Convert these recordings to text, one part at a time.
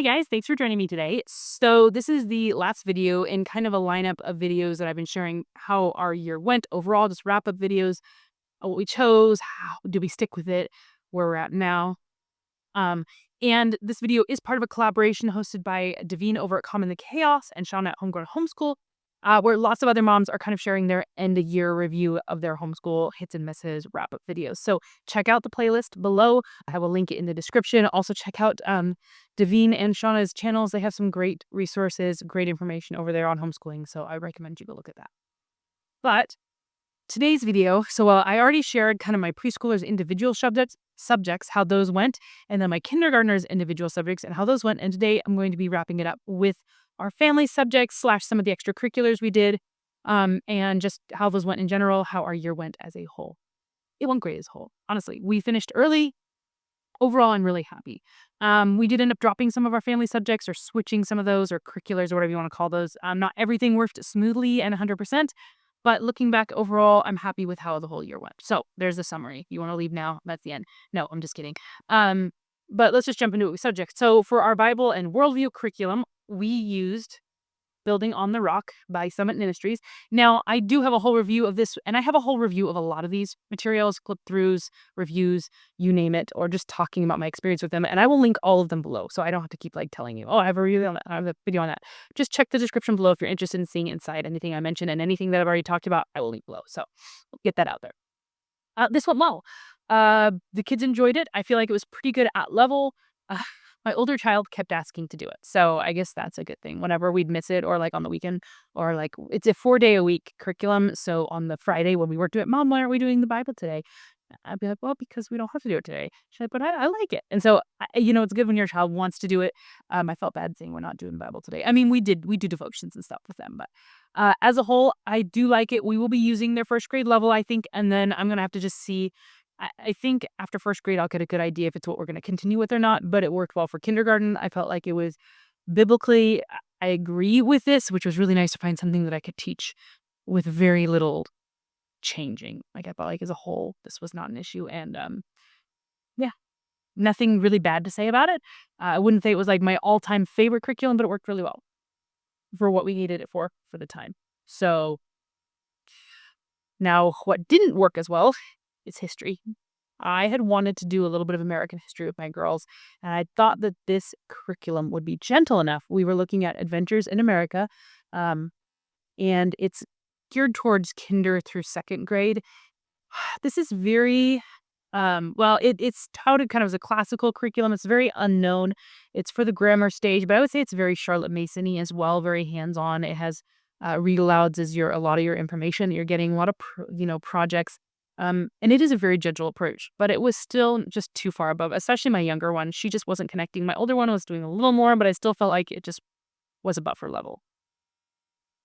Hi guys, thanks for joining me today. So this is the last video in kind of a lineup of videos that I've been sharing how our year went overall, just wrap up videos, what we chose, how do we stick with it, where we're at now. Um, and this video is part of a collaboration hosted by Davene over at Common the Chaos and Shauna at Homegrown Homeschool, where lots of other moms are kind of sharing their end of year review of their homeschool hits and misses wrap up videos. So check out the playlist below. I will link it in the description. Also check out Davene and Shauna's channels. They have some great resources, great information over there on homeschooling. So I recommend you go look at that. But today's video, I already shared kind of my preschoolers' individual subjects, how those went, and then my kindergartners' individual subjects and how those went. And today I'm going to be wrapping it up with our family subjects / some of the extracurriculars we did, and just how those went in general, how our year went as a whole. It went great as a whole. Honestly, we finished early. Overall, I'm really happy. We did end up dropping some of our family subjects or switching some of those or curriculars or whatever you want to call those. Not everything worked smoothly and 100%. But looking back overall, I'm happy with how the whole year went. So there's the summary. You want to leave now? That's the end. No, I'm just kidding. But let's just jump into subjects. So for our Bible and worldview curriculum, we used Building on the Rock by Summit Ministries. Now, I do have a whole review of this, and I have a whole review of a lot of these materials, clip-throughs, reviews, you name it, or just talking about my experience with them. And I will link all of them below, so I don't have to keep telling you, oh, I have a review on that, I have a video on that. Just check the description below if you're interested in seeing inside anything I mentioned, and anything that I've already talked about, I will link below. So get that out there. This went well. The kids enjoyed it. I feel like it was pretty good at level. My older child kept asking to do it. So I guess that's a good thing. Whenever we'd miss it or on the weekend or it's a 4-day-a-week curriculum. So on the Friday when we weren't doing it, Mom, why aren't we doing the Bible today? I'd be like, well, because we don't have to do it today. She's like, but I like it. And so, it's good when your child wants to do it. I felt bad saying we're not doing the Bible today. I mean, we do devotions and stuff with them. But as a whole, I do like it. We will be using their first grade level, I think. And then I'm going to have to just see. I think after first grade, I'll get a good idea if it's what we're going to continue with or not, but it worked well for kindergarten. I felt like it was biblically, I agree with this, which was really nice to find something that I could teach with very little changing. I felt like as a whole, this was not an issue. And yeah, nothing really bad to say about it. I wouldn't say it was my all-time favorite curriculum, but it worked really well for what we needed it for the time. So now what didn't work as well is history. I had wanted to do a little bit of American history with my girls, and I thought that this curriculum would be gentle enough. We were looking at Adventures in America, and it's geared towards kinder through second grade. This is very, it's touted kind of as a classical curriculum. It's very unknown. It's for the grammar stage, but I would say it's very Charlotte Mason-y as well, very hands-on. It has read alouds as a lot of your information. You're getting a lot of, projects. And it is a very gentle approach, but it was still just too far above, especially my younger one. She just wasn't connecting. My older one was doing a little more, but I still felt like it just was above her level.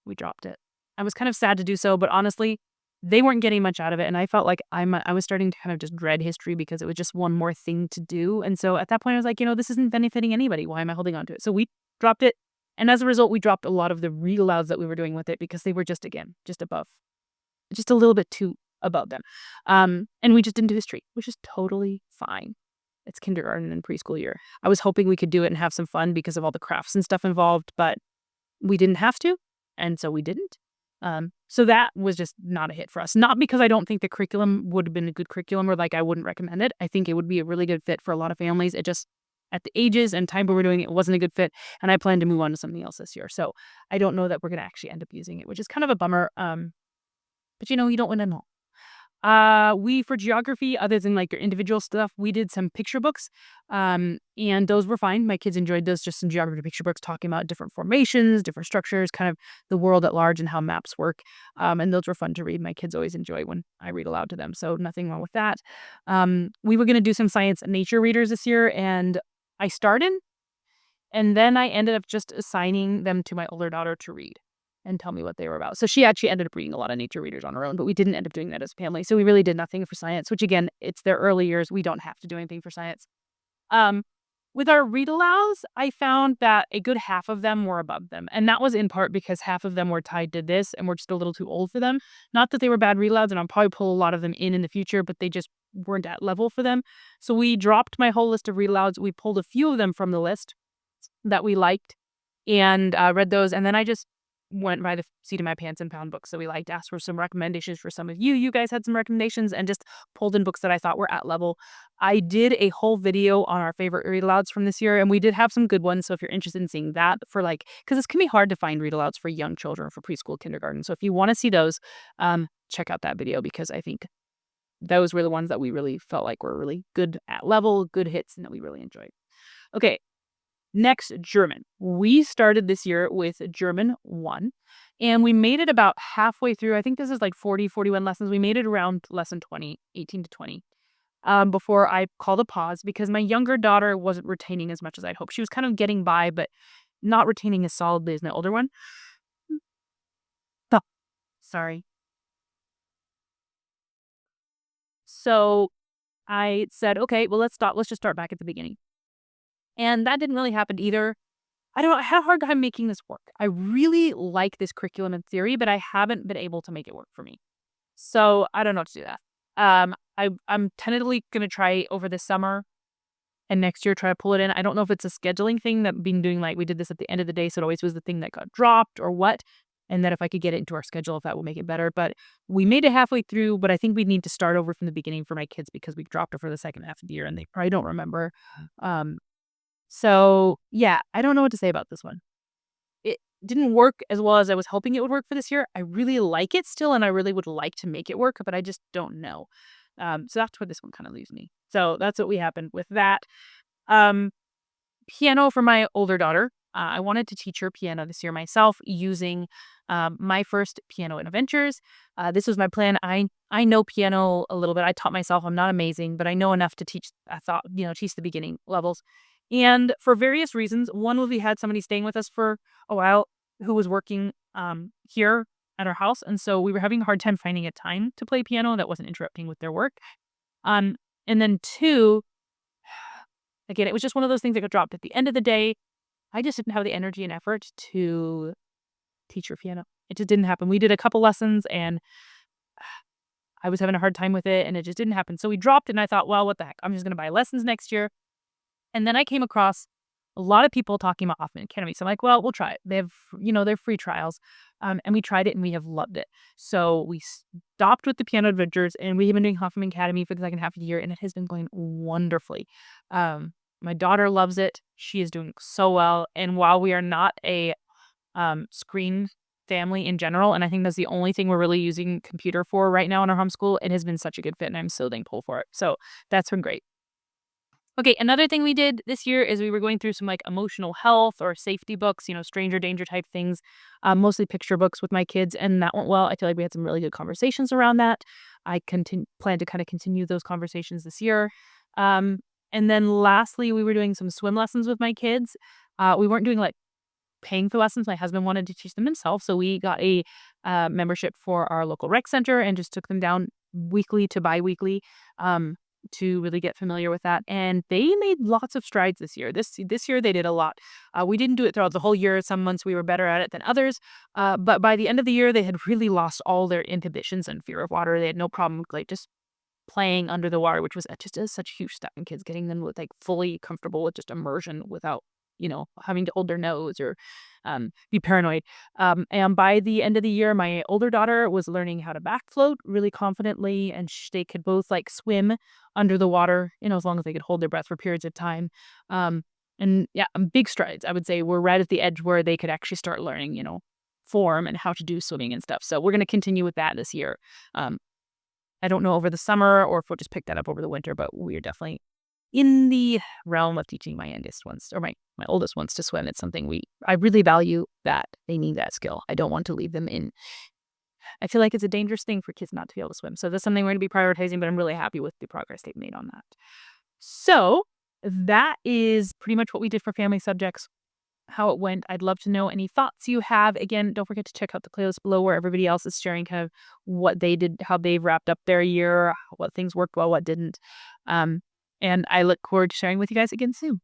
We dropped it. I was kind of sad to do so, but honestly, they weren't getting much out of it. And I felt like I was starting to kind of just dread history because it was just one more thing to do. And so at that point, I was like, this isn't benefiting anybody. Why am I holding on to it? So we dropped it. And as a result, we dropped a lot of the read alouds that we were doing with it because they were just above, just a little bit too above them. And we just didn't do history, which is totally fine. It's kindergarten and preschool year. I was hoping we could do it and have some fun because of all the crafts and stuff involved, but we didn't have to, and so we didn't. So that was just not a hit for us. Not because I don't think the curriculum would have been a good curriculum or I wouldn't recommend it. I think it would be a really good fit for a lot of families. It just, at the ages and time where we're doing it, wasn't a good fit, and I plan to move on to something else this year. So I don't know that we're going to actually end up using it, which is kind of a bummer. But you don't win at all. We, for geography, other than your individual stuff, we did some picture books, and those were fine. My kids enjoyed those, just some geography picture books talking about different formations, different structures, kind of the world at large and how maps work. And those were fun to read. My kids always enjoy when I read aloud to them, so nothing wrong with that. We were going to do some science and nature readers this year, and I started, and then I ended up just assigning them to my older daughter to read and tell me what they were about. So she actually ended up reading a lot of nature readers on her own, but we didn't end up doing that as a family. So we really did nothing for science, which again, it's their early years. We don't have to do anything for science. With our read alouds, I found that a good half of them were above them. And that was in part because half of them were tied to this and were just a little too old for them. Not that they were bad read alouds, and I'll probably pull a lot of them in the future, but they just weren't at level for them. So we dropped my whole list of read alouds. We pulled a few of them from the list. that we liked and read those. And then I just went by the seat of my pants and found books that we liked, asked for some recommendations for some of you. You guys had some recommendations and just pulled in books that I thought were at level. I did a whole video on our favorite read alouds from this year, and we did have some good ones. So if you're interested in seeing that for like, because it can be hard to find read alouds for young children for preschool, kindergarten. So if you want to see those, check out that video because I think those were the ones that we really felt like were really good at level, good hits, and that we really enjoyed. Okay, next, German. We started this year with German 1, and we made it about halfway through. I think this is like 40, 41 lessons. We made it around lesson 20, 18 to 20, before I called a pause because my younger daughter wasn't retaining as much as I'd hoped. She was kind of getting by, but not retaining as solidly as my older one. Oh, sorry. So I said, okay, well, let's stop. Let's just start back at the beginning. And that didn't really happen either. I don't know. I had a hard time making this work. I really like this curriculum in theory, but I haven't been able to make it work for me. So I don't know what to do that. I'm tentatively going to try over this summer and next year try to pull it in. I don't know if it's a scheduling thing that been doing like we did this at the end of the day, so it always was the thing that got dropped or what. And that if I could get it into our schedule, if that will make it better. But we made it halfway through, but I think we need to start over from the beginning for my kids because we dropped it for the second half of the year and they probably don't remember. Um, so yeah, I don't know what to say about this one. It didn't work as well as I was hoping it would work for this year. I really like it still, and I really would like to make it work, but I just don't know. So that's where this one kind of leaves me. So that's what we happened with that. Um, Piano for my older daughter. I wanted to teach her piano this year myself using my first piano adventures. This was my plan. I know piano a little bit. I taught myself. I'm not amazing, but I know enough to teach. I thought teach the beginning levels. And for various reasons, one was we had somebody staying with us for a while who was working here at our house, and so we were having a hard time finding a time to play piano that wasn't interrupting with their work. Um, and then two, again, it was just one of those things that got dropped at the end of the day. I just didn't have the energy and effort to teach her piano. It just didn't happen. We did a couple lessons and I was having a hard time with it and it just didn't happen. So we dropped it and I thought, well, what the heck? I'm just going to buy lessons next year. And then I came across a lot of people talking about Hoffman Academy. So I'm like, well, we'll try it. They have, they're free trials. And we tried it and we have loved it. So we stopped with the piano adventures and we have been doing Hoffman Academy for the second half of the year and it has been going wonderfully. My daughter loves it. She is doing so well. And while we are not a screen family in general, and I think that's the only thing we're really using computer for right now in our homeschool, it has been such a good fit and I'm so thankful for it. So that's been great. Okay, another thing we did this year is we were going through some like emotional health or safety books, stranger danger type things, mostly picture books with my kids, and that went well. I feel like we had some really good conversations around that. I plan to kind of continue those conversations this year. And then lastly, we were doing some swim lessons with my kids. We weren't doing like paying for lessons. My husband wanted to teach them himself, so we got a membership for our local rec center and just took them down weekly to bi-weekly. To really get familiar with that. And they made lots of strides this year. This year they did a lot. We didn't do it throughout the whole year. Some months we were better at it than others. But by the end of the year, they had really lost all their inhibitions and fear of water. They had no problem like just playing under the water, which was just such a huge step in kids, getting them with like fully comfortable with just immersion without having to hold their nose or be paranoid. And by the end of the year, my older daughter was learning how to back float really confidently, and they could both like swim under the water, as long as they could hold their breath for periods of time. And yeah, big strides. I would say we're right at the edge where they could actually start learning, form and how to do swimming and stuff. So we're going to continue with that this year. I don't know over the summer or if we'll just pick that up over the winter, but we're definitely in the realm of teaching my youngest ones or my oldest ones to swim. It's something I really value that they need that skill. I don't want to leave them in. I feel like it's a dangerous thing for kids not to be able to swim. So that's something we're going to be prioritizing, but I'm really happy with the progress they've made on that. So that is pretty much what we did for family subjects, how it went. I'd love to know any thoughts you have. Again, don't forget to check out the playlist below where everybody else is sharing kind of what they did, how they've wrapped up their year, what things worked well, what didn't. And I look forward to sharing with you guys again soon.